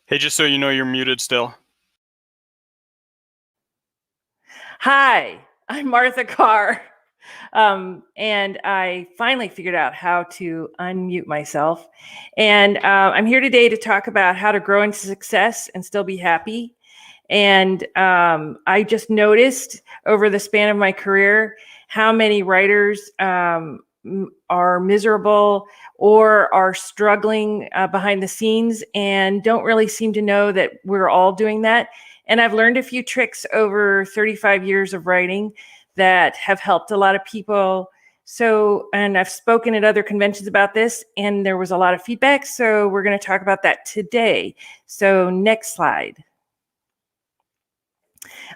Hey, just so you know, you're muted still. Hi, I'm Martha Carr. And I finally figured out how to unmute myself. And I'm here today to talk about how to grow into success and still be happy. And I just noticed over the span of my career how many writers are miserable or are struggling behind the scenes and don't really seem to know that we're all doing that. And I've learned a few tricks over 35 years of writing that have helped a lot of people. So, and I've spoken at other conventions about this, and there was a lot of feedback. So we're going to talk about that today. So next slide.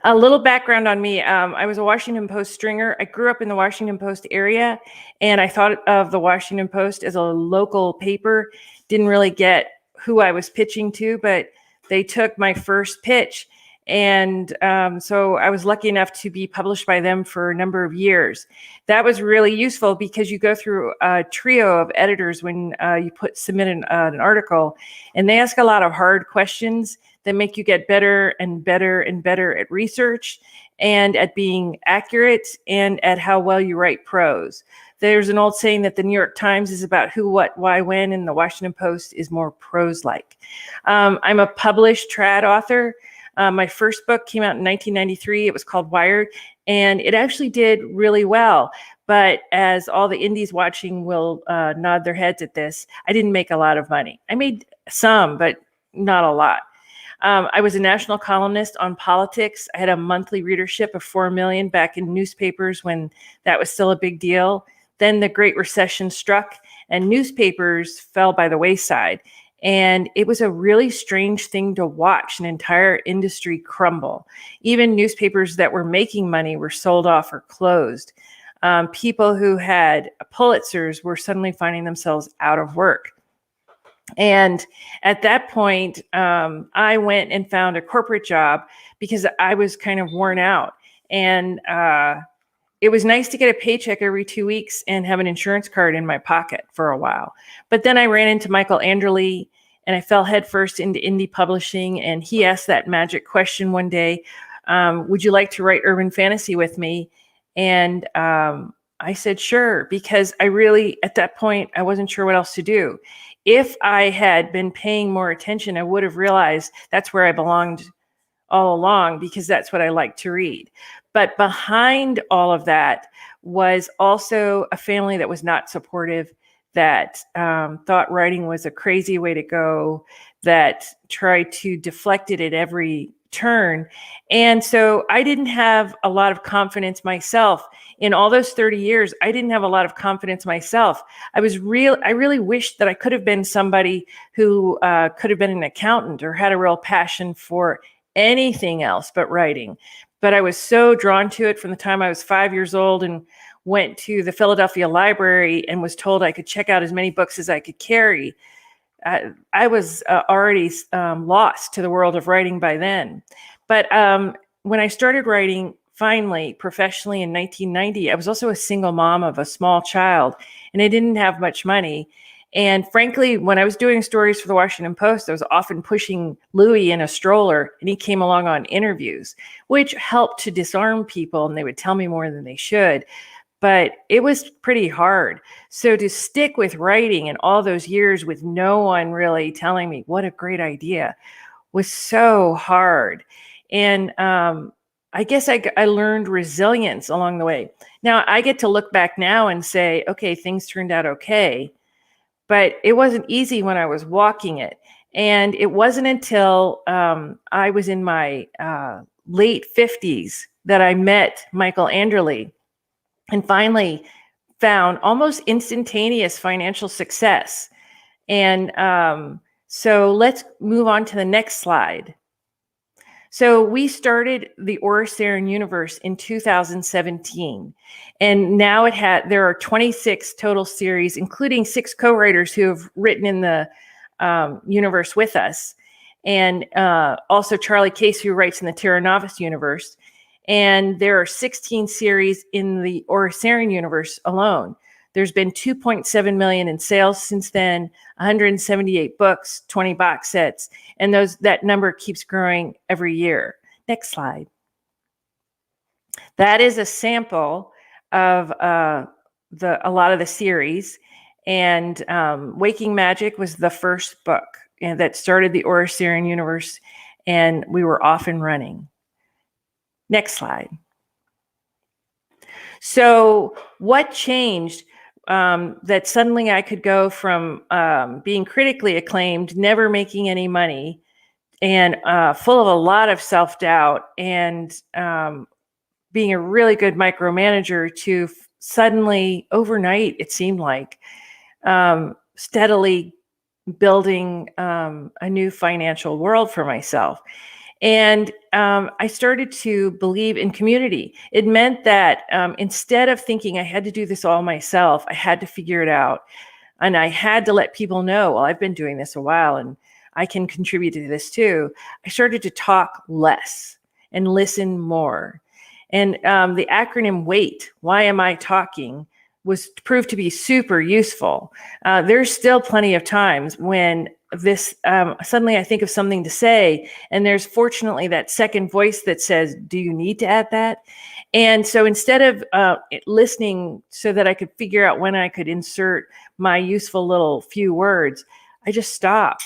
A little background on me. I was a Washington Post stringer. I grew up in the Washington Post area, and I thought of the Washington Post as a local paper. Didn't really get who I was pitching to, but they took my first pitch. And so I was lucky enough to be published by them for a number of years. That was really useful because you go through a trio of editors when you submit an article, and they ask a lot of hard questions that make you get better and better and better at research and at being accurate and at how well you write prose. There's an old saying that the New York Times is about who, what, why, when, and the Washington Post is more prose-like. I'm a published trad author. My first book came out in 1993. It was called Wired, and it actually did really well. But as all the indies watching will nod their heads at this, I didn't make a lot of money. I made some, but not a lot. I was a national columnist on politics. I had a monthly readership of 4 million back in newspapers when that was still a big deal. Then the Great Recession struck and newspapers fell by the wayside. And it was a really strange thing to watch an entire industry crumble. Even newspapers that were making money were sold off or closed. People who had Pulitzers were suddenly finding themselves out of work. And at that point, I went and found a corporate job because I was kind of worn out. And it was nice to get a paycheck every 2 weeks and have an insurance card in my pocket for a while. But then I ran into Michael Anderle, and I fell headfirst into indie publishing. And he asked that magic question one day, would you like to write urban fantasy with me? And I said, sure, because I really, at that point, I wasn't sure what else to do. If I had been paying more attention, I would have realized that's where I belonged all along, because that's what I like to read. But behind all of that was also a family that was not supportive, that thought writing was a crazy way to go, that tried to deflect it at every turn. And so I didn't have a lot of confidence myself. In all those 30 years, I didn't have a lot of confidence myself. I really wished that I could have been somebody who could have been an accountant or had a real passion for anything else but writing. But I was so drawn to it from the time I was 5 years old and went to the Philadelphia Library and was told I could check out as many books as I could carry. I was already lost to the world of writing by then. But when I started writing finally professionally in 1990, I was also a single mom of a small child, and I didn't have much money. And frankly, when I was doing stories for the Washington Post, I was often pushing Louis in a stroller, and he came along on interviews, which helped to disarm people, and they would tell me more than they should. But it was pretty hard. So to stick with writing in all those years with no one really telling me what a great idea was so hard. And I guess I learned resilience along the way. Now I get to look back now and say, okay, things turned out okay, but it wasn't easy when I was walking it. And it wasn't until I was in my late 50s that I met Michael Anderle and finally found almost instantaneous financial success. And so let's move on to the next slide. So we started the Oristarian Universe in 2017, and now there are 26 total series, including 6 co-writers who have written in the universe with us, and also Charlie Case, who writes in the Terra Novis universe. And there are 16 series in the Oristarian Universe alone. There's been 2.7 million in sales since then, 178 books, 20 box sets, and that number keeps growing every year. Next slide. That is a sample of a lot of the series, and Waking Magic was the first book that started the Oristarian Universe, and we were off and running. Next slide. So what changed that suddenly I could go from being critically acclaimed, never making any money, and full of a lot of self-doubt, and being a really good micromanager, to suddenly, overnight, it seemed like, steadily building a new financial world for myself. And I started to believe in community. It meant that instead of thinking I had to do this all myself, I had to figure it out. And I had to let people know, well, I've been doing this a while and I can contribute to this too. I started to talk less and listen more. And the acronym WAIT, why am I talking, was proved to be super useful. There's still plenty of times when this suddenly I think of something to say, and there's fortunately that second voice that says, do you need to add that? And so instead of listening so that I could figure out when I could insert my useful little few words, I just stopped.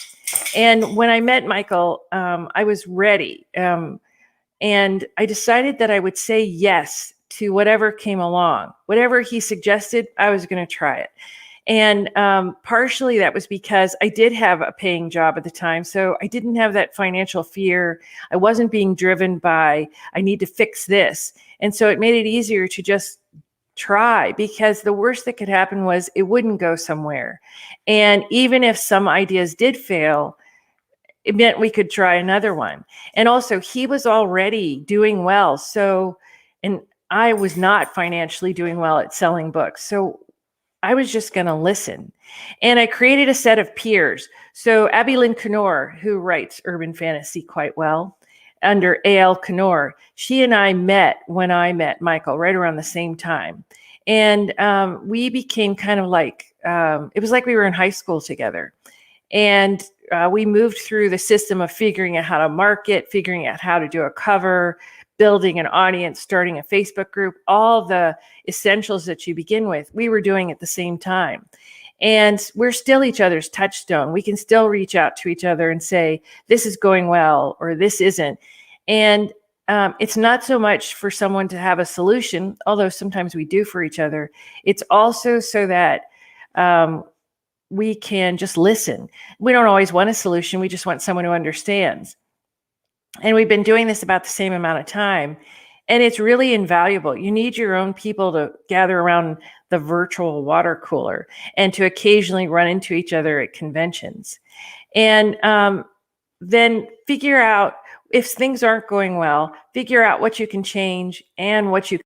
And when I met Michael, I was ready. And I decided that I would say yes to whatever came along. Whatever he suggested, I was going to try it. And partially that was because I did have a paying job at the time. So I didn't have that financial fear. I wasn't being driven by, I need to fix this. And so it made it easier to just try, because the worst that could happen was it wouldn't go somewhere. And even if some ideas did fail, it meant we could try another one. And also, he was already doing well. So, and I was not financially doing well at selling books. So I was just going to listen. And I created a set of peers. So Abby Lynn Canor, who writes urban fantasy quite well, under A.L. Canor, she and I met when I met Michael right around the same time. And we became kind of like, it was like we were in high school together. And we moved through the system of figuring out how to market, figuring out how to do a cover, building an audience, starting a Facebook group, all the essentials that you begin with, we were doing at the same time. And we're still each other's touchstone. We can still reach out to each other and say, this is going well, or this isn't. And it's not so much for someone to have a solution, although sometimes we do for each other. It's also so that we can just listen. We don't always want a solution. We just want someone who understands. And we've been doing this about the same amount of time. And it's really invaluable. You need your own people to gather around the virtual water cooler and to occasionally run into each other at conventions. And then figure out, if things aren't going well, figure out what you can change and what you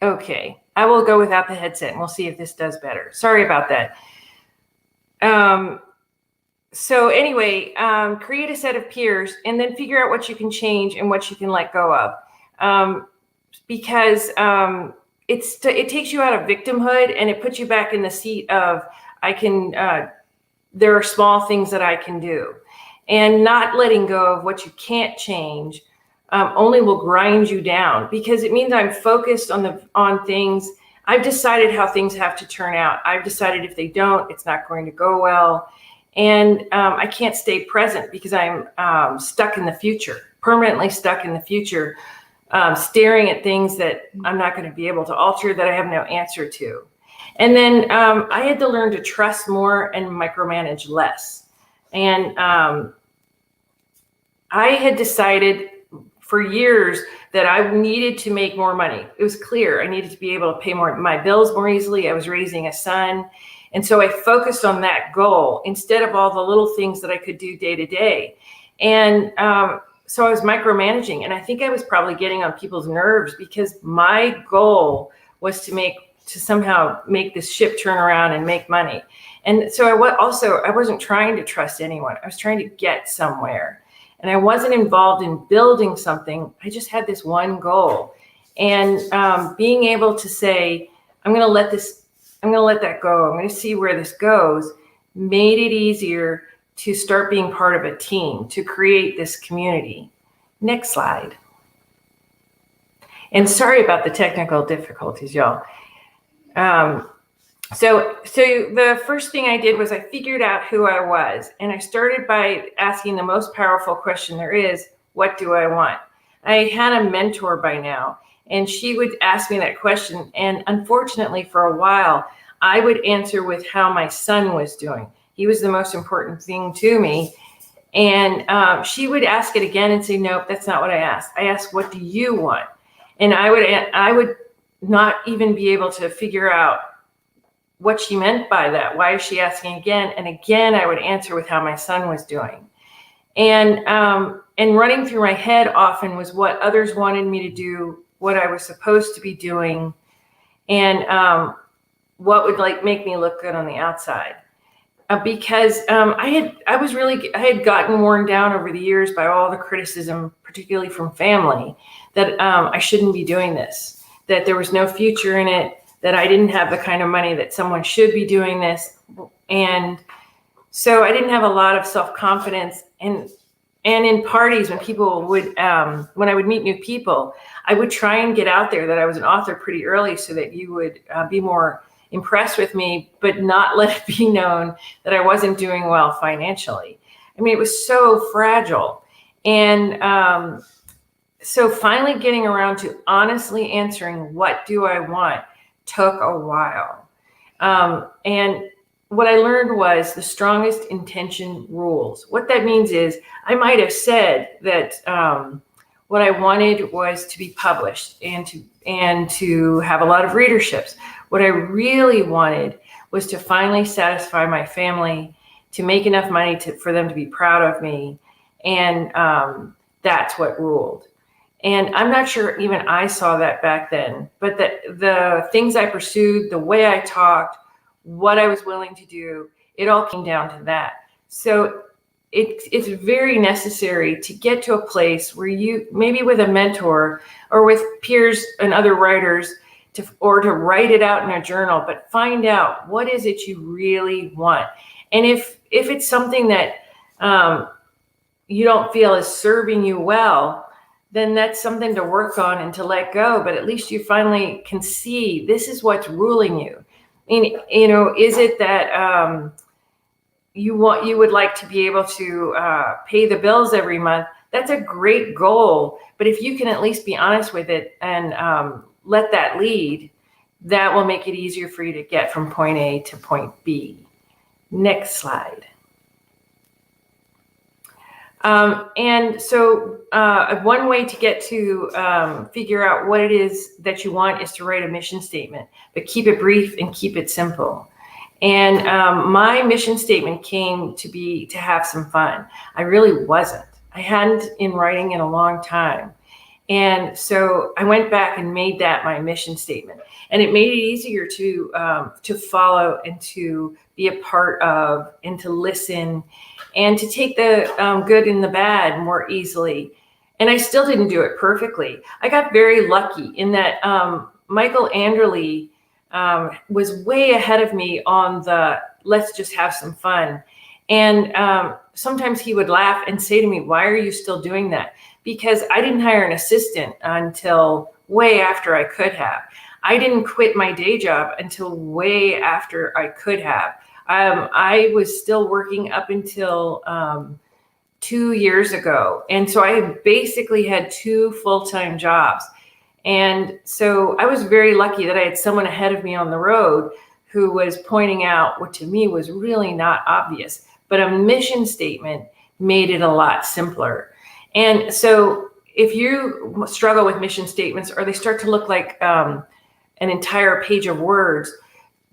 Okay, I will go without the headset and we'll see if this does better. Sorry about that. So anyway, create a set of peers and then figure out what you can change and what you can let go of. Because it takes you out of victimhood and it puts you back in the seat of, there are small things that I can do. And not letting go of what you can't change only will grind you down, because it means I'm focused on things. I've decided how things have to turn out. I've decided if they don't, it's not going to go well. And I can't stay present because I'm stuck in the future, permanently stuck in the future, staring at things that I'm not going to be able to alter, that I have no answer to. And then I had to learn to trust more and micromanage less. And I had decided for years that I needed to make more money. It was clear I needed to be able to pay my bills more easily. I was raising a son. And so I focused on that goal instead of all the little things that I could do day to day. And so I was micromanaging, and I think I was probably getting on people's nerves because my goal was to somehow make this ship turn around and make money. And so I wasn't trying to trust anyone. I was trying to get somewhere. And I wasn't involved in building something. I just had this one goal. And being able to say, I'm going to let that go. I'm going to see where this goes, made it easier to start being part of a team, to create this community. Next slide. And sorry about the technical difficulties, y'all. So the first thing I did was I figured out who I was, and I started by asking the most powerful question there is: what do I want? I had a mentor by now, and she would ask me that question. And unfortunately, for a while, I would answer with how my son was doing. He was the most important thing to me. And she would ask it again and say, nope, that's not what I asked. I asked, what do you want? And I would not even be able to figure out what she meant by that. Why is she asking again? And again, I would answer with how my son was doing. And running through my head often was what others wanted me to do, what I was supposed to be doing, and what would make me look good on the outside. Because I had gotten worn down over the years by all the criticism, particularly from family, that I shouldn't be doing this, that there was no future in it, that I didn't have the kind of money that someone should be doing this. And so I didn't have a lot of self-confidence. And in parties, when people would, when I would meet new people, I would try and get out there that I was an author pretty early so that you would be more impressed with me, but not let it be known that I wasn't doing well financially. I mean, it was so fragile. And so finally getting around to honestly answering, what do I want, took a while. And what I learned was the strongest intention rules. What that means is I might have said that what I wanted was to be published and to have a lot of readerships. What I really wanted was to finally satisfy my family, to make enough money for them to be proud of me. And that's what ruled. And I'm not sure even I saw that back then, but the things I pursued, the way I talked, what I was willing to do, it all came down to that. So it's very necessary to get to a place where you, maybe with a mentor or with peers and other writers, to write it out in a journal, but find out what is it you really want. And if it's something that you don't feel is serving you well, then that's something to work on and to let go. But at least you finally can see this is what's ruling you. And, is it that you would like to be able to pay the bills every month? That's a great goal. But if you can at least be honest with it and let that lead, that will make it easier for you to get from point A to point B. Next slide. And so one way to get to figure out what it is that you want is to write a mission statement, but keep it brief and keep it simple. And my mission statement came to have some fun. I really wasn't. I hadn't in writing in a long time. And so I went back and made that my mission statement, and it made it easier to follow and to be a part of and to listen and to take the good and the bad more easily. And I still didn't do it perfectly. I got very lucky in that Michael Anderle was way ahead of me on the let's just have some fun. And sometimes he would laugh and say to me, "Why are you still doing that?" Because I didn't hire an assistant until way after I could have. I didn't quit my day job until way after I could have. I was still working up until 2 years ago. And so I basically had 2 full-time jobs. And so I was very lucky that I had someone ahead of me on the road who was pointing out what to me was really not obvious, but a mission statement made it a lot simpler. And so if you struggle with mission statements or they start to look like an entire page of words,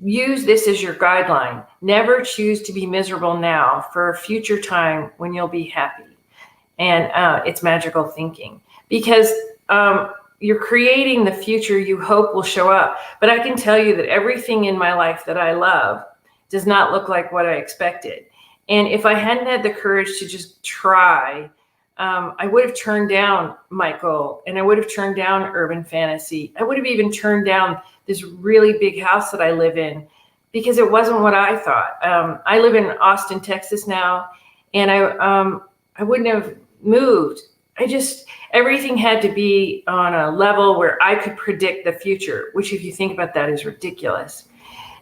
use this as your guideline. Never choose to be miserable now for a future time when you'll be happy. And it's magical thinking, because you're creating the future you hope will show up. But I can tell you that everything in my life that I love does not look like what I expected. And if I hadn't had the courage to just try, I would have turned down Michael, and I would have turned down urban fantasy. I would have even turned down this really big house that I live in because it wasn't what I thought. I live in Austin, Texas now, and I wouldn't have moved. Everything had to be on a level where I could predict the future, which if you think about that is ridiculous.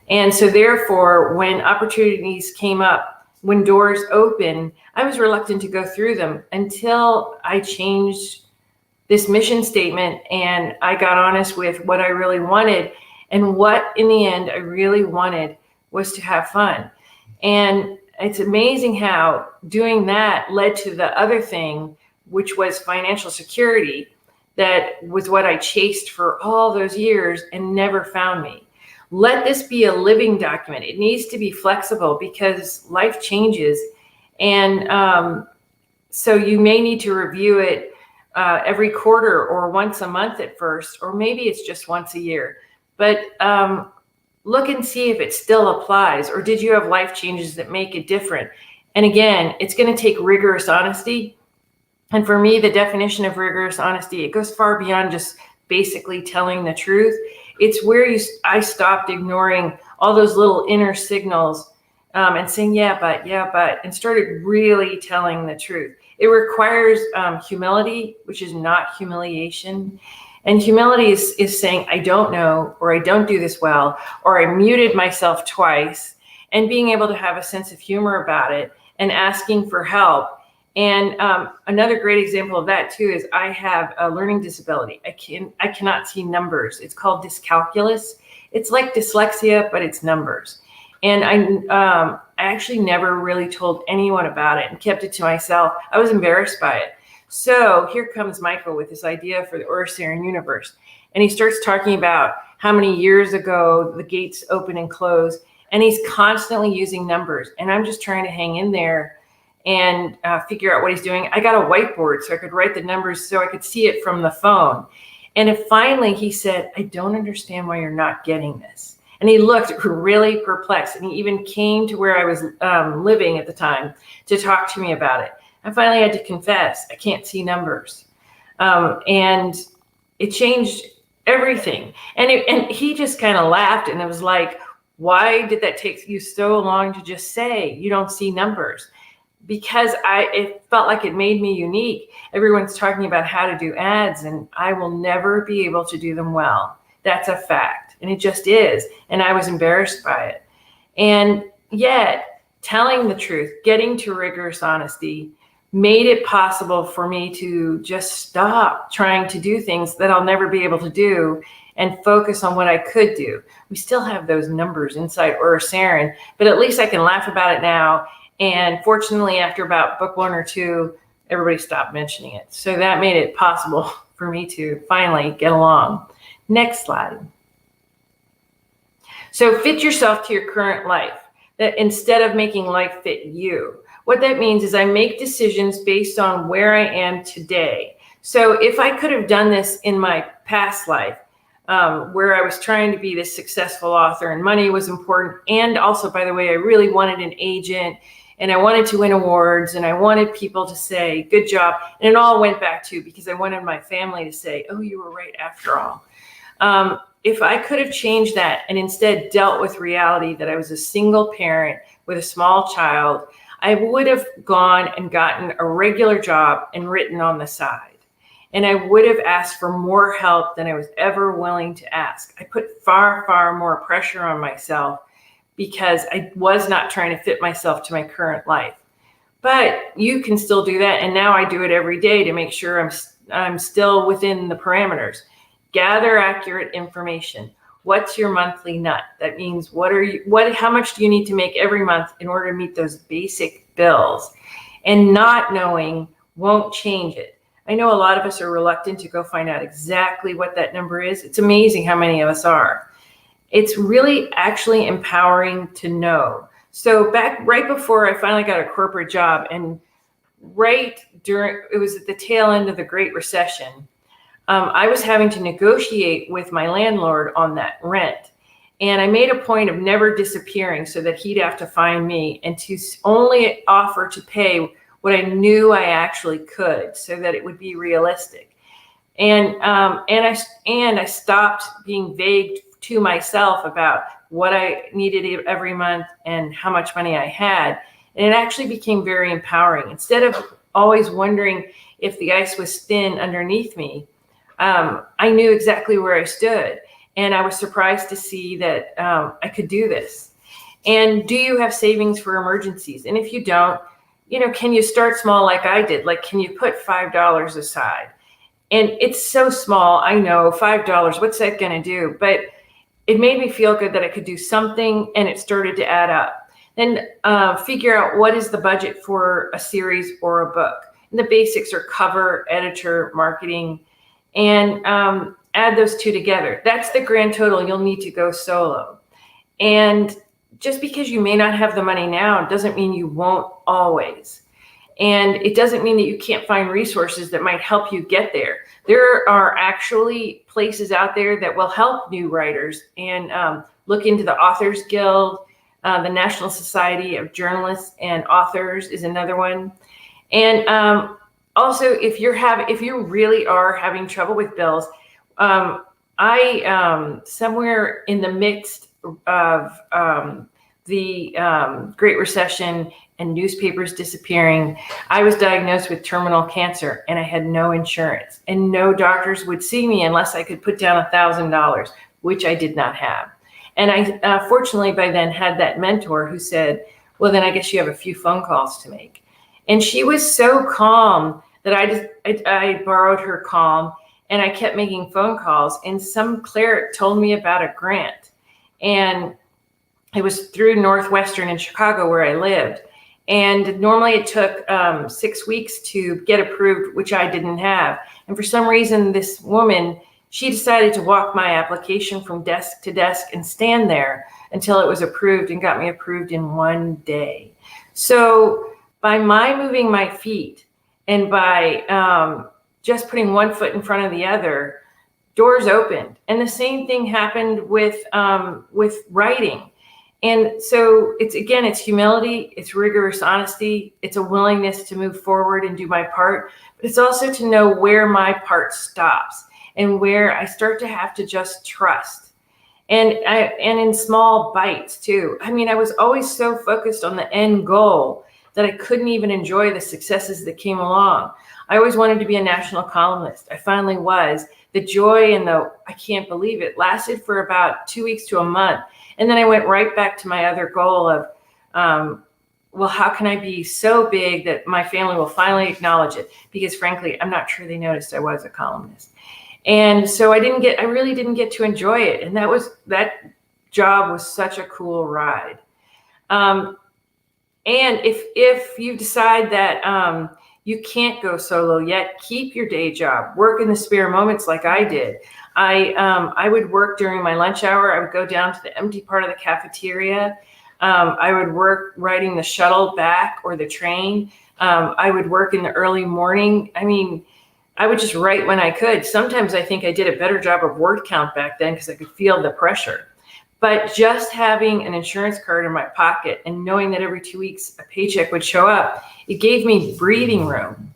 And so therefore, when opportunities came up, when doors opened, I was reluctant to go through them until I changed this mission statement and I got honest with what I really wanted. And what in the end I really wanted was to have fun. And it's amazing how doing that led to the other thing, which was financial security. That was what I chased for all those years and never found me. Let this be a living document. It needs to be flexible because life changes. And so you may need to review it every quarter or once a month at first, or maybe it's just once a year. But look and see if it still applies, or did you have life changes that make it different? And again, it's going to take rigorous honesty. And for me, the definition of rigorous honesty, it goes far beyond just basically telling the truth. It's where I stopped ignoring all those little inner signals and saying, yeah, but, and started really telling the truth. It requires humility, which is not humiliation. And humility is saying, I don't know, or I don't do this well, or I muted myself twice, and being able to have a sense of humor about it and asking for help. And another great example of that too is I have a learning disability. I cannot see numbers. It's called dyscalculus. It's like dyslexia, but it's numbers. And I actually never really told anyone about it and kept it to myself. I was embarrassed by it. So here comes Michael with this idea for the Oristarian Universe. And he starts talking about how many years ago the gates open and close. And he's constantly using numbers. And I'm just trying to hang in there and figure out what he's doing. I got a whiteboard so I could write the numbers so I could see it from the phone. And finally he said, I don't understand why you're not getting this. And he looked really perplexed. And he even came to where I was living at the time to talk to me about it. I finally had to confess, I can't see numbers. And it changed everything. And he just kind of laughed, and it was like, why did that take you so long to just say you don't see numbers? Because it felt like it made me unique. Everyone's talking about how to do ads, and I will never be able to do them well. That's a fact, and it just is. And I was embarrassed by it. And yet, telling the truth, getting to rigorous honesty, made it possible for me to just stop trying to do things that I'll never be able to do and focus on what I could do. We still have those numbers inside Oristarian, but at least I can laugh about it now. And fortunately, after about book 1 or 2, everybody stopped mentioning it. So that made it possible for me to finally get along. Next slide. So fit yourself to your current life, that instead of making life fit you. What that means is I make decisions based on where I am today. So if I could have done this in my past life, where I was trying to be this successful author and money was important. And also, by the way, I really wanted an agent and I wanted to win awards and I wanted people to say, good job. And it all went back to because I wanted my family to say, oh, you were right after all. If I could have changed that and instead dealt with reality that I was a single parent with a small child, I would have gone and gotten a regular job and written on the side. And I would have asked for more help than I was ever willing to ask. I put far, far more pressure on myself because I was not trying to fit myself to my current life. But you can still do that. And now I do it every day to make sure I'm still within the parameters. Gather accurate information. What's your monthly nut? That means how much do you need to make every month in order to meet those basic bills? And not knowing won't change it. I know a lot of us are reluctant to go find out exactly what that number is. It's amazing how many of us are. It's really actually empowering to know. So right before I finally got a corporate job and it was at the tail end of the Great Recession, I was having to negotiate with my landlord on that rent. And I made a point of never disappearing so that he'd have to find me and to only offer to pay what I knew I actually could so that it would be realistic. And I stopped being vague to myself about what I needed every month and how much money I had. And it actually became very empowering. Instead of always wondering if the ice was thin underneath me, I knew exactly where I stood. And I was surprised to see that I could do this. And do you have savings for emergencies? And if you don't, can you start small like I did? Like, can you put $5 aside? And it's so small. I know $5, what's that going to do? But it made me feel good that I could do something and it started to add up. Then figure out what is the budget for a series or a book. And the basics are cover, editor, marketing, and add those two together. That's the grand total you'll need to go solo. And just because you may not have the money now doesn't mean you won't always. And it doesn't mean that you can't find resources that might help you get there. There are actually places out there that will help new writers, and look into the Authors Guild. The National Society of Journalists and Authors is another one. And also, if you really are having trouble with bills, I somewhere in the midst of the Great Recession and newspapers disappearing, I was diagnosed with terminal cancer and I had no insurance and no doctors would see me unless I could put down $1,000, which I did not have. And I fortunately by then had that mentor who said, well, then I guess you have a few phone calls to make. And she was so calm that I borrowed her calm and I kept making phone calls, and some cleric told me about a grant. And it was through Northwestern in Chicago where I lived. And normally it took 6 weeks to get approved, which I didn't have. And for some reason, this woman, she decided to walk my application from desk to desk and stand there until it was approved, and got me approved in 1 day. So by my moving my feet and by just putting one foot in front of the other, doors opened. And the same thing happened with writing. And so it's humility, it's rigorous honesty, it's a willingness to move forward and do my part, but it's also to know where my part stops and where I start to have to just trust. And in small bites too. I mean, I was always so focused on the end goal that I couldn't even enjoy the successes that came along. I always wanted to be a national columnist. I finally was. The joy and I can't believe it, lasted for about 2 weeks to a month. And then I went right back to my other goal of, well, how can I be so big that my family will finally acknowledge it? Because frankly, I'm not sure they noticed I was a columnist. And so I really didn't get to enjoy it. And that job was such a cool ride. And if you decide that you can't go solo yet, keep your day job, work in the spare moments like I did. I would work during my lunch hour. I would go down to the empty part of the cafeteria. I would work riding the shuttle back or the train. I would work in the early morning. I mean, I would just write when I could. Sometimes I think I did a better job of word count back then because I could feel the pressure. But just having an insurance card in my pocket and knowing that every 2 weeks a paycheck would show up, it gave me breathing room.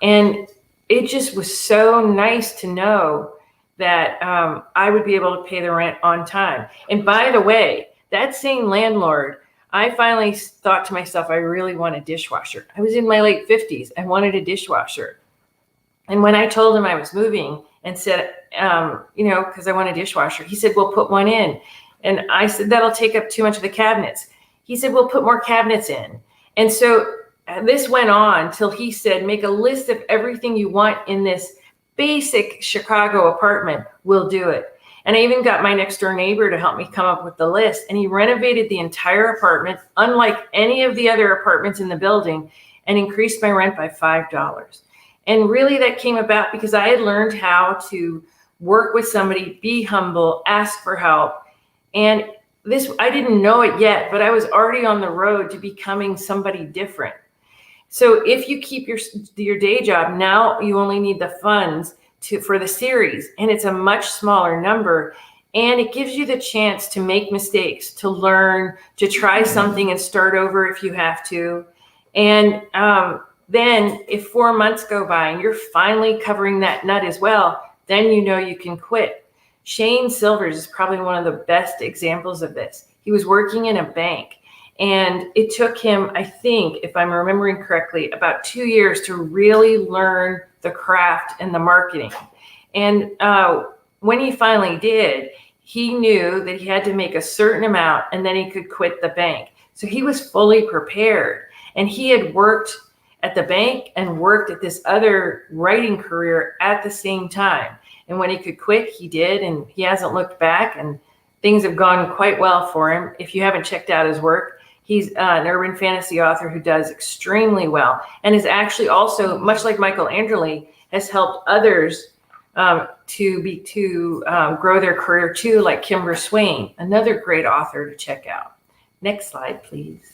And it just was so nice to know that I would be able to pay the rent on time. And by the way, that same landlord, I finally thought to myself, I really want a dishwasher. I was in my late 50s. I wanted a dishwasher. And when I told him I was moving and said, because I want a dishwasher, he said, well, put one in. And I said, that'll take up too much of the cabinets. He said, well, put more cabinets in. And so this went on till he said, make a list of everything you want in this basic Chicago apartment. We'll do it. And I even got my next door neighbor to help me come up with the list. And he renovated the entire apartment, unlike any of the other apartments in the building, and increased my rent by $5. And really that came about because I had learned how to work with somebody, be humble, ask for help. And this, I didn't know it yet, but I was already on the road to becoming somebody different. So if you keep your day job, now you only need the funds for the series, and it's a much smaller number. And it gives you the chance to make mistakes, to learn, to try something and start over if you have to. And then if 4 months go by and you're finally covering that nut as well, then you know you can quit. Shane Silvers is probably one of the best examples of this. He was working in a bank, and it took him, I think, if I'm remembering correctly, about 2 years to really learn the craft and the marketing. And when he finally did, he knew that he had to make a certain amount and then he could quit the bank. So he was fully prepared, and he had worked at the bank and worked at this other writing career at the same time. And when he could quit, he did, and he hasn't looked back, and things have gone quite well for him. If you haven't checked out his work, he's an urban fantasy author who does extremely well, and is actually also, much like Michael Anderle, has helped others to grow their career too, like Kimber Swain, another great author to check out. Next slide, please.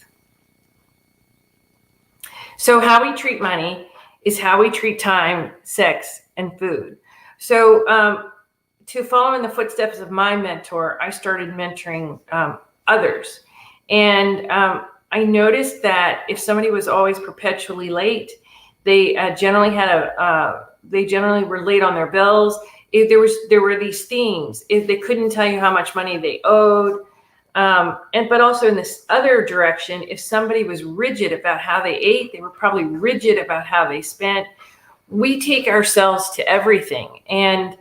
So how we treat money is how we treat time, sex, and food. So to follow in the footsteps of my mentor, I started mentoring others. And I noticed that if somebody was always perpetually late, they generally were late on their bills. If there were these themes. If they couldn't tell you how much money they owed, but also in this other direction, if somebody was rigid about how they ate, they were probably rigid about how they spent. We take ourselves to everything. And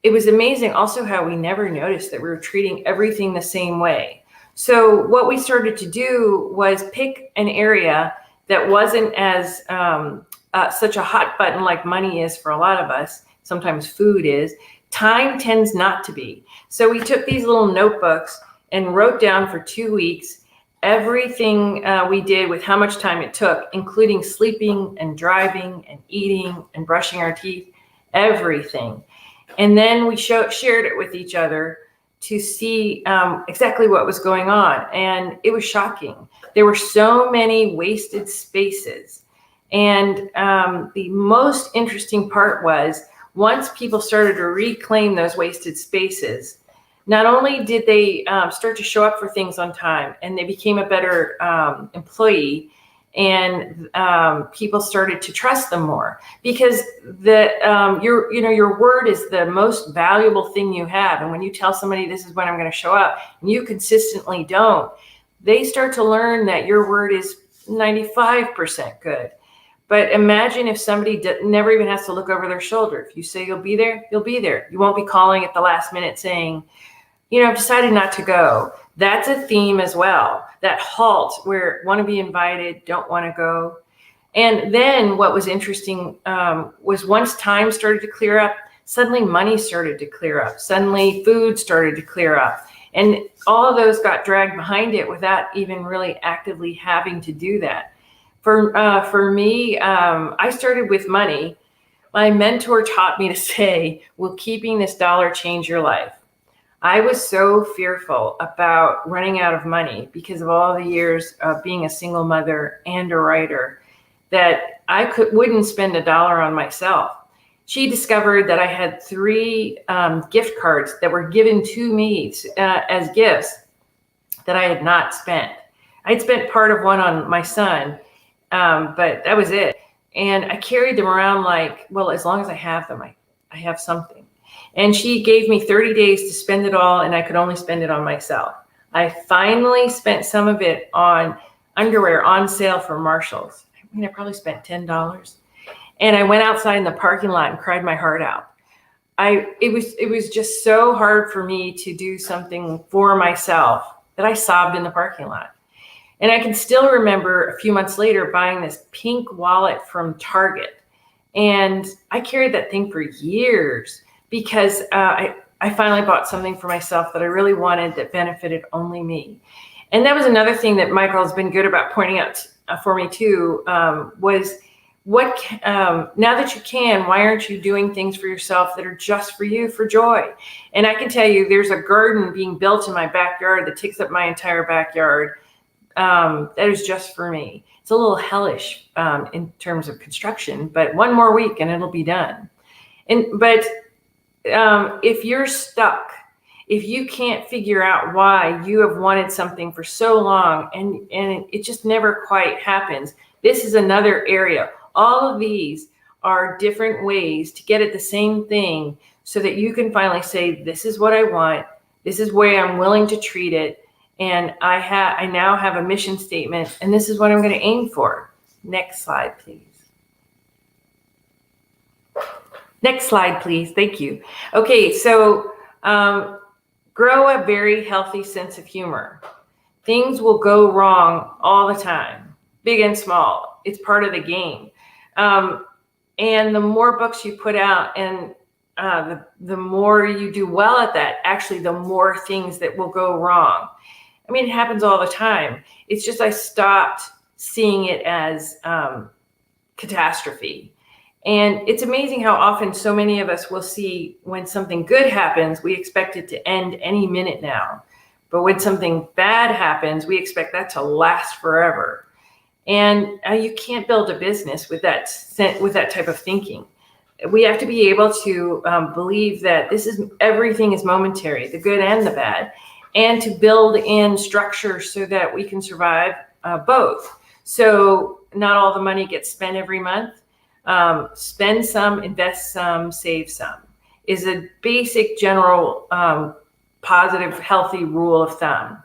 it was amazing also how we never noticed that we were treating everything the same way. So what we started to do was pick an area that wasn't as such a hot button like money is for a lot of us. Sometimes food is. Time tends not to be. So we took these little notebooks and wrote down for 2 weeks everything we did with how much time it took, including sleeping and driving and eating and brushing our teeth, everything. And then we shared it with each other to see exactly what was going on. And it was shocking. There were so many wasted spaces. And the most interesting part was once people started to reclaim those wasted spaces, not only did they start to show up for things on time, and they became a better employee, and people started to trust them more, because your word is the most valuable thing you have. And when you tell somebody this is when I'm going to show up, and you consistently don't, they start to learn that your word is 95% good. But imagine if somebody never even has to look over their shoulder. If you say you'll be there, you'll be there. You won't be calling at the last minute saying, I've decided not to go. That's a theme as well. That halt where want to be invited, don't want to go. And then what was interesting was once time started to clear up, suddenly money started to clear up. Suddenly food started to clear up. And all of those got dragged behind it without even really actively having to do that. For me, I started with money. My mentor taught me to say, will keeping this dollar change your life? I was so fearful about running out of money because of all the years of being a single mother and a writer that I wouldn't spend $1 on myself. she discovered that I had 3 gift cards that were given to me as gifts that I had not spent. I'd spent part of one on my son, but that was it. And I carried them around like, well, as long as I have them, I have something. And she gave me 30 days to spend it all, and I could only spend it on myself. I finally spent some of it on underwear on sale for Marshalls. I mean, I probably spent $10. And I went outside in the parking lot and cried my heart out. It was just so hard for me to do something for myself that I sobbed in the parking lot. And I can still remember a few months later buying this pink wallet from Target. And I carried that thing for years because I finally bought something for myself that I really wanted that benefited only me. And that was another thing that Michael has been good about pointing out for me too, was now that you can, why aren't you doing things for yourself that are just for you, for joy? And I can tell you, there's a garden being built in my backyard that takes up my entire backyard. That is just for me. It's a little hellish in terms of construction, but one more week and it'll be done. But if you're stuck, if you can't figure out why you have wanted something for so long and it just never quite happens, this is another area. All of these are different ways to get at the same thing so that you can finally say, this is what I want. This is where I'm willing to treat it. And I now have a mission statement, and this is what I'm going to aim for. Next slide, please. Next slide, please. Thank you. Okay, so grow a very healthy sense of humor. Things will go wrong all the time, big and small. It's part of the game. And the more books you put out and the more you do well at that, actually, the more things that will go wrong. I mean, it happens all the time. It's just I stopped seeing it as catastrophe. And it's amazing how often so many of us will see when something good happens, we expect it to end any minute now. But when something bad happens, we expect that to last forever. And you can't build a business with that type of thinking. We have to be able to believe that everything is momentary, the good and the bad, and to build in structure so that we can survive both. So not all the money gets spent every month. Spend some, invest some, save some is a basic general positive, healthy rule of thumb.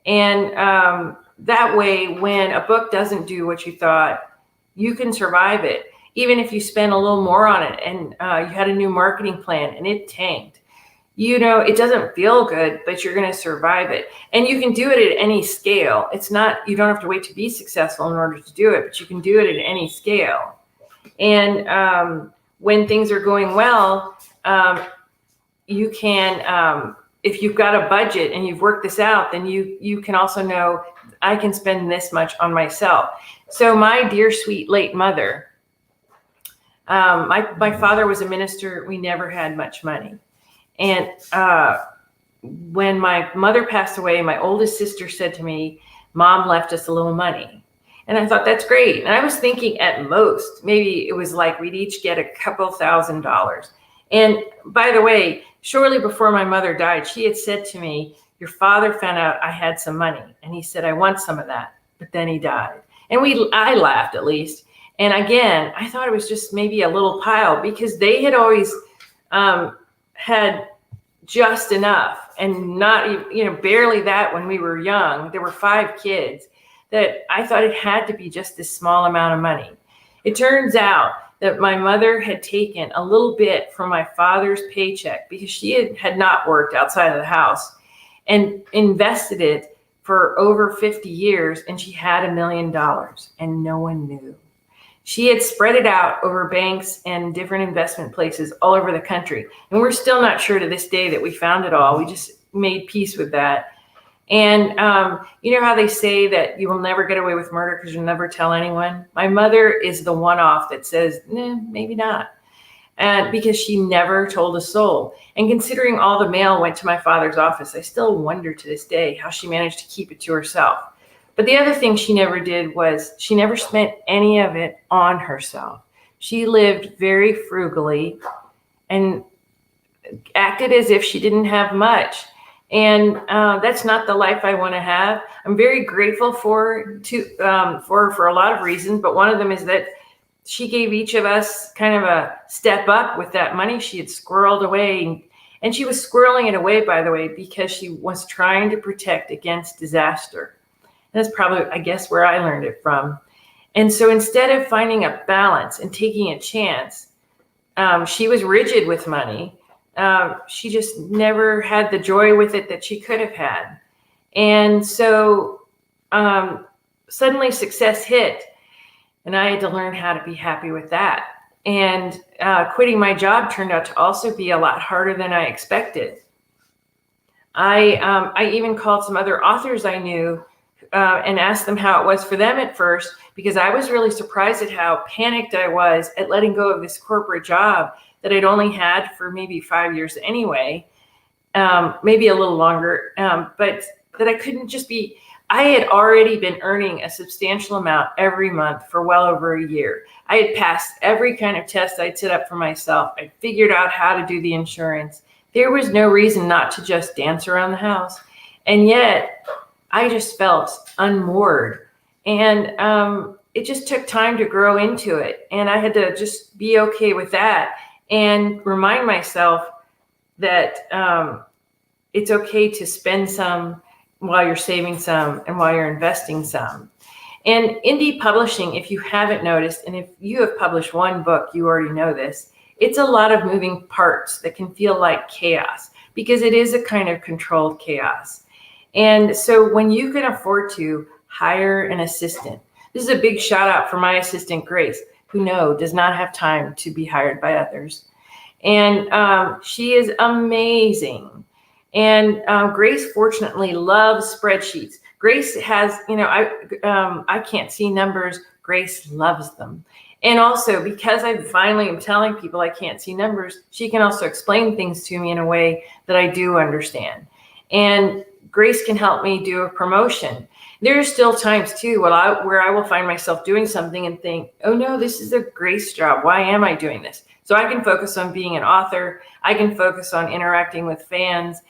And that way, when a book doesn't do what you thought, you can survive it. Even if you spend a little more on it and you had a new marketing plan and it tanked. You know, it doesn't feel good, but you're going to survive it. And you can do it at any scale. It's not, you don't have to wait to be successful in order to do it, but you can do it at any scale. And when things are going well, you can, if you've got a budget and you've worked this out, then you can also know, I can spend this much on myself. So my dear, sweet late mother, my father was a minister. We never had much money. And when my mother passed away, my oldest sister said to me, Mom left us a little money. And I thought, that's great. And I was thinking at most, maybe it was like we'd each get a couple $1,000s. And by the way, shortly before my mother died, she had said to me, your father found out I had some money. And he said, I want some of that. But then he died. And I laughed at least. And again, I thought it was just maybe a little pile because they had always had just enough and not, barely that when we were young. There were 5 kids that I thought it had to be just this small amount of money. It turns out that my mother had taken a little bit from my father's paycheck because she had not worked outside of the house and invested it for over 50 years. And she had $1 million and no one knew. She had spread it out over banks and different investment places all over the country. And we're still not sure to this day that we found it all. We just made peace with that. And you know how they say that you will never get away with murder because you'll never tell anyone? My mother is the one-off that says, maybe not. Because she never told a soul. And considering all the mail went to my father's office, I still wonder to this day how she managed to keep it to herself. But the other thing she never did was she never spent any of it on herself. She lived very frugally and acted as if she didn't have much. And that's not the life I want to have. I'm very grateful for a lot of reasons, but one of them is that she gave each of us kind of a step up with that money she had squirreled away. And she was squirreling it away, by the way, because she was trying to protect against disaster. And that's probably, I guess, where I learned it from. And so instead of finding a balance and taking a chance, she was rigid with money. She just never had the joy with it that she could have had. And so suddenly success hit, and I had to learn how to be happy with that. And quitting my job turned out to also be a lot harder than I expected. I even called some other authors I knew and asked them how it was for them at first, because I was really surprised at how panicked I was at letting go of this corporate job that I'd only had for maybe 5 years anyway, maybe a little longer, but that I couldn't just be. I had already been earning a substantial amount every month for well over a year. I had passed every kind of test I'd set up for myself. I figured out how to do the insurance. There was no reason not to just dance around the house. And yet I just felt unmoored. And it just took time to grow into it. And I had to just be okay with that and remind myself that it's okay to spend some while you're saving some and while you're investing some. And indie publishing, if you haven't noticed, and if you have published one book, you already know this, it's a lot of moving parts that can feel like chaos, because it is a kind of controlled chaos. And so when you can afford to hire an assistant, this is a big shout out for my assistant, Grace, who does not have time to be hired by others. And she is amazing. And Grace fortunately loves spreadsheets. Grace has, I can't see numbers. Grace loves them. And also, because I finally am telling people I can't see numbers, she can also explain things to me in a way that I do understand. And Grace can help me do a promotion. There are still times too where I will find myself doing something and think, oh no, this is a Grace job. Why am I doing this? So I can focus on being an author. I can focus on interacting with fans.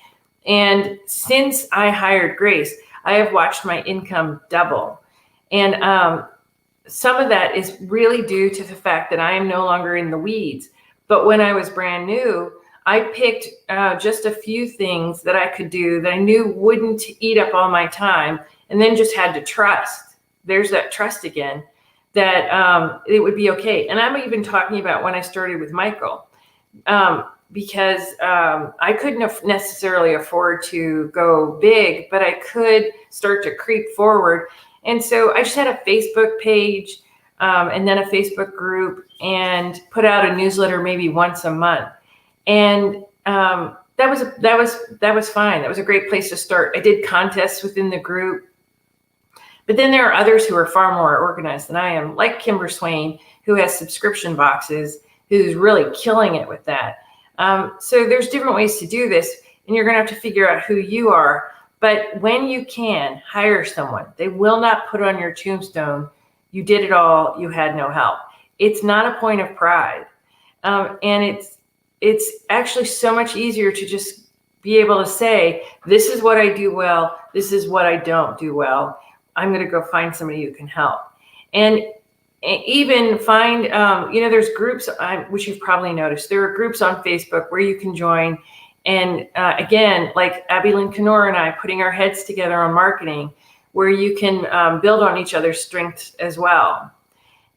And since I hired Grace, I have watched my income double. And some of that is really due to the fact that I am no longer in the weeds. But when I was brand new, I picked just a few things that I could do that I knew wouldn't eat up all my time, and then just had to trust. There's that trust again, that it would be okay. And I'm even talking about when I started with Michael, because I couldn't necessarily afford to go big, but I could start to creep forward. And so I just had a Facebook page and then a Facebook group, and put out a newsletter maybe once a month. And that was fine. That was a great place to start. I did contests within the group. But then there are others who are far more organized than I am, like Kimber Swain, who has subscription boxes, who's really killing it with that. So there's different ways to do this, and you're going to have to figure out who you are. But when you can, hire someone. They will not put on your tombstone, you did it all, you had no help. It's not a point of pride. And it's actually so much easier to just be able to say, this is what I do well, this is what I don't do well. I'm going to go find somebody who can help. And even find, there's groups, which you've probably noticed, there are groups on Facebook where you can join. And again, like Abby Lynn Kenora and I putting our heads together on marketing, where you can build on each other's strengths as well.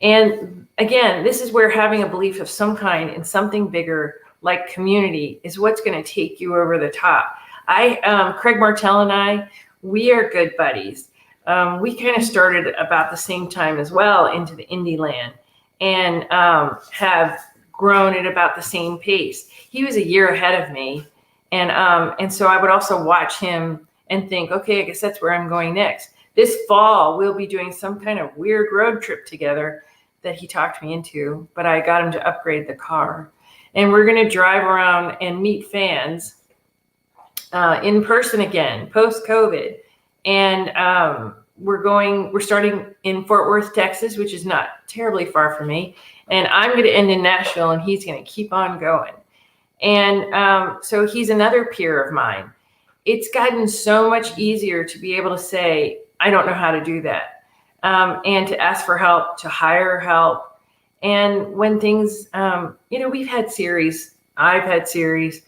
And again, this is where having a belief of some kind in something bigger like community is what's going to take you over the top. Craig Martell and I, we are good buddies. We kind of started about the same time as well into the indie land, and have grown at about the same pace. He was a year ahead of me. And so I would also watch him and think, okay, I guess that's where I'm going next. This fall, we'll be doing some kind of weird road trip together that he talked me into, but I got him to upgrade the car. And we're going to drive around and meet fans in person again, post-COVID. And we're starting in Fort Worth, Texas, which is not terribly far from me. And I'm going to end in Nashville, and he's going to keep on going. And so he's another peer of mine. It's gotten so much easier to be able to say, I don't know how to do that. And to ask for help, to hire help. And when things, we've had series, I've had series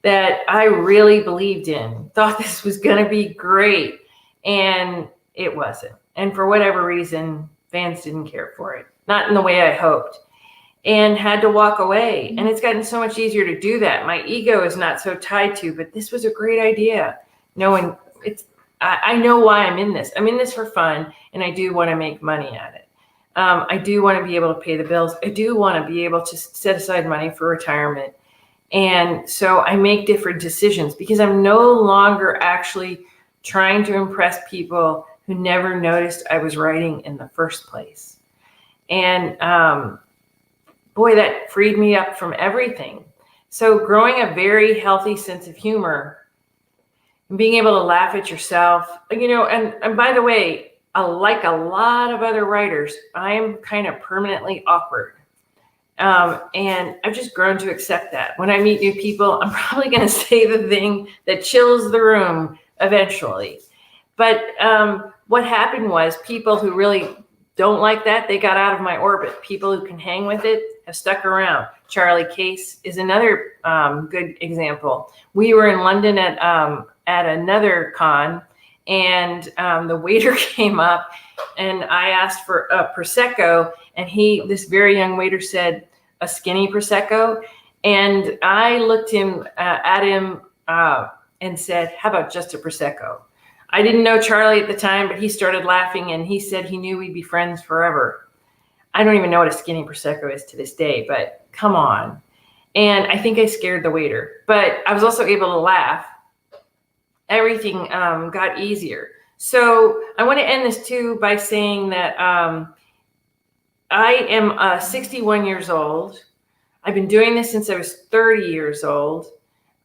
that I really believed in, thought this was going to be great. And it wasn't. And for whatever reason, fans didn't care for it. Not in the way I hoped. And had to walk away. And it's gotten so much easier to do that. My ego is not so tied to, but this was a great idea. Knowing I know why I'm in this. I'm in this for fun, and I do want to make money at it. I do want to be able to pay the bills. I do want to be able to set aside money for retirement. And so I make different decisions because I'm no longer actually trying to impress people who never noticed I was writing in the first place. And boy, that freed me up from everything. So growing a very healthy sense of humor and being able to laugh at yourself, and by the way, like a lot of other writers, I am kind of permanently awkward. And I've just grown to accept that. When I meet new people, I'm probably going to say the thing that chills the room eventually. But what happened was people who really don't like that, they got out of my orbit. People who can hang with it have stuck around. Charlie Case is another good example. We were in London at another con, and the waiter came up, and I asked for a Prosecco, and this very young waiter said, a skinny Prosecco. And I looked at him and said, how about just a Prosecco? I didn't know Charlie at the time, but he started laughing, and he said he knew we'd be friends forever. I don't even know what a skinny Prosecco is to this day, but come on. And I think I scared the waiter, but I was also able to laugh. Everything got easier. So I want to end this too by saying that I am 61 years old. I've been doing this since I was 30 years old.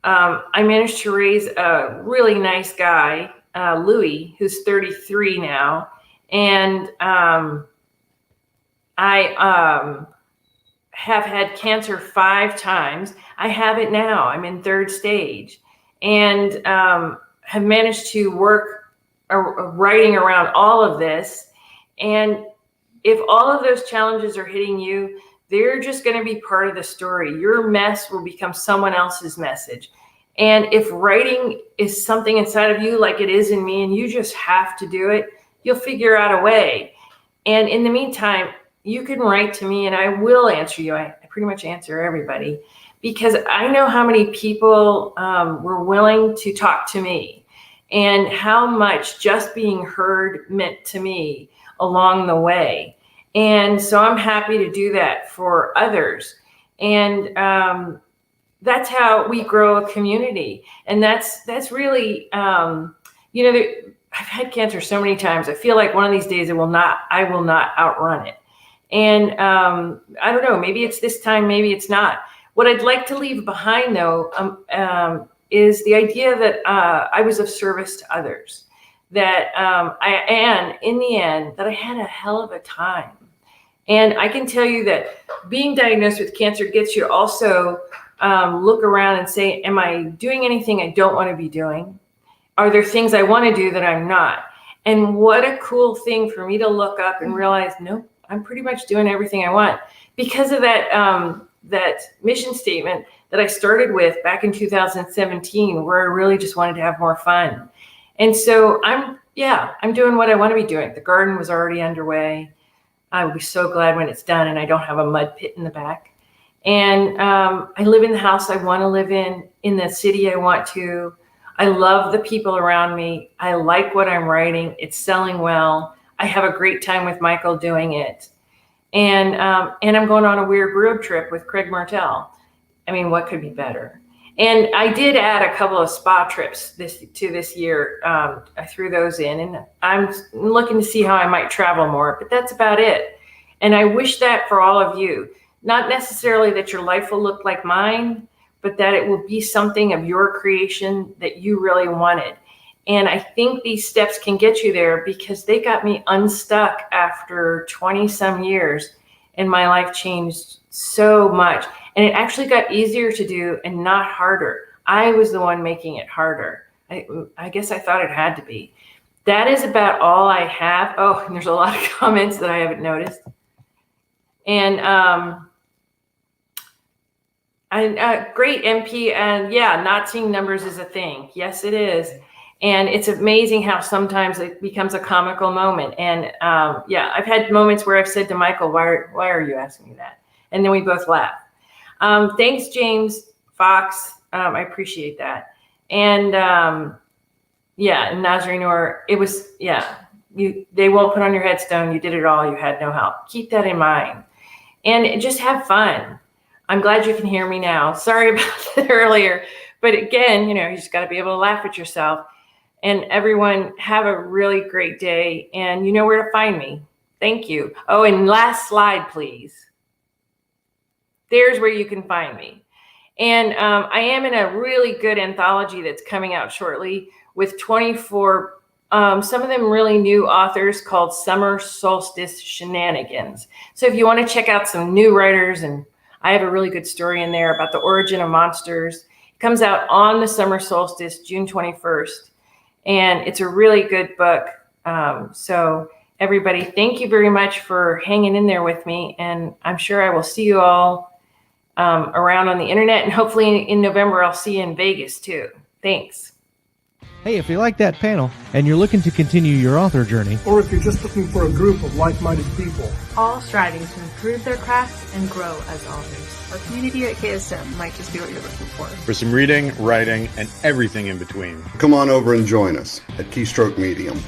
I managed to raise a really nice guy, Louis, who's 33 now. And I have had cancer 5 times. I have it now. I'm in 3rd stage. And have managed to work writing around all of this. And if all of those challenges are hitting you, they're just going to be part of the story. Your mess will become someone else's message. And if writing is something inside of you like it is in me, and you just have to do it, you'll figure out a way. And in the meantime, you can write to me and I will answer you. I pretty much answer everybody because I know how many people were willing to talk to me and how much just being heard meant to me along the way. And so I'm happy to do that for others. And that's how we grow a community. And that's really, I've had cancer so many times. I feel like one of these days I will not outrun it. And I don't know, maybe it's this time, maybe it's not. What I'd like to leave behind though, is the idea that I was of service to others, that and in the end, that I had a hell of a time. And I can tell you that being diagnosed with cancer gets you to also look around and say, am I doing anything I don't want to be doing? Are there things I want to do that I'm not? And what a cool thing for me to look up and realize, nope, I'm pretty much doing everything I want. Because of that, that mission statement that I started with back in 2017, where I really just wanted to have more fun. And so I'm doing what I want to be doing. The garden was already underway. I will be so glad when it's done and I don't have a mud pit in the back. And I live in the house I want to live in the city I want to. I love the people around me. I like what I'm writing. It's selling well. I have a great time with Michael doing it. And I'm going on a weird road trip with Craig Martell. I mean, what could be better? And I did add a couple of spa trips this year. I threw those in, and I'm looking to see how I might travel more, but that's about it. And I wish that for all of you, not necessarily that your life will look like mine, but that it will be something of your creation that you really wanted. And I think these steps can get you there because they got me unstuck after 20 some years, and my life changed so much. And it actually got easier to do and not harder. I was the one making it harder. I guess I thought it had to be. That is about all I have. Oh, and there's a lot of comments that I haven't noticed. And great, MP. And yeah, not seeing numbers is a thing. Yes, it is. And it's amazing how sometimes it becomes a comical moment. And yeah, I've had moments where I've said to Michael, why are you asking me that? And then we both laugh. Thanks, James Fox. I appreciate that. And yeah, Nazarene, it was, yeah, they won't put on your headstone. You did it all. You had no help. Keep that in mind. And just have fun. I'm glad you can hear me now. Sorry about that earlier. But again, you just got to be able to laugh at yourself. And everyone, have a really great day. And you know where to find me. Thank you. Oh, and last slide, please. There's where you can find me. And I am in a really good anthology that's coming out shortly with 24, some of them really new authors, called Summer Solstice Shenanigans. So if you want to check out some new writers, and I have a really good story in there about the origin of monsters. It comes out on the summer solstice, June 21st. And it's a really good book. So everybody, thank you very much for hanging in there with me. And I'm sure I will see you all around on the internet. And hopefully in November, I'll see you in Vegas too. Thanks. Hey, if you like that panel and you're looking to continue your author journey, or if you're just looking for a group of like-minded people, all striving to improve their craft and grow as authors, our community at KSM might just be what you're looking for some reading, writing, and everything in between. Come on over and join us at Keystroke Medium.